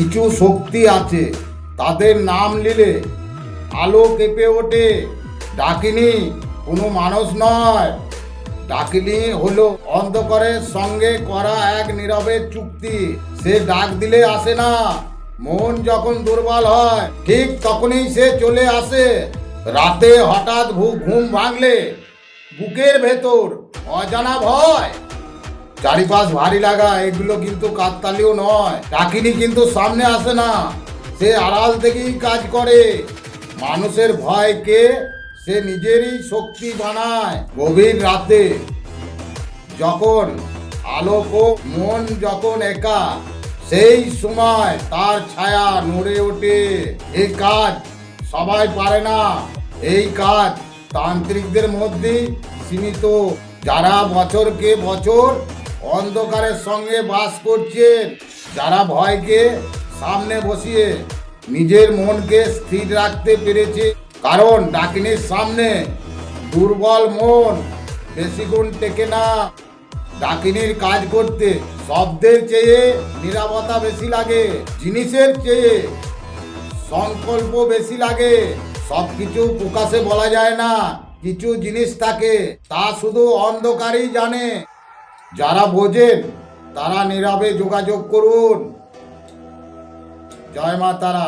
কিছু শক্তি আছে, তাদের নাম নিলে আলো কেঁপে ওঠে। ডাকিনী কোনো মানুষ নয়, ডাকিনী হলো অন্ধকারের সঙ্গে করা এক নীরবে চুক্তি। সে ডাক দিলে আসে না, মন যখন দুর্বল হয় ঠিক তখনই সে চলে আসে। রাতে হঠাৎ ঘুম ভাঙলে বুকের ভেতর অজানা ভয়, চারিপাশ ভারী লাগা, এগুলো কিন্তু কাকতালীয় নয়। ডাকিনী কিন্তু সামনে আসে না, সে আড়াল থেকেই কাজ করে। মানুষের ভয়কে সে নিজেরই শক্তি বানায়। গভীর রাতে যখন আলোক ও মন যখন একা, সেই সময় তার ছায়া নড়ে ওঠে। এই কাজ সবাই পারে না, এই কাজ তান্ত্রিকদের মধ্যেই সীমিত, যারা বছরকে বছর অন্ধকারের সঙ্গে বাস করছেন, যারা ভয়কে সামনে বসিয়ে নিজের মনকে স্থির রাখতে পেরেছে। কারণ ডাকিনীর সামনে দুর্বল মন বেশিক্ষণ টেকে না। ডাকিনীর কাজ করতে শব্দের চেয়ে নীরবতা বেশি লাগে, জিনিসের চেয়ে সংকল্প বেশি লাগে। সবকিছু প্রকাশে বলা যায় না, কিছু জিনিস থাকে তা শুধু অন্ধকারই জানে। যারা বোঝেন তারা নীরবে যোগাযোগ করুন। জয় মা তারা।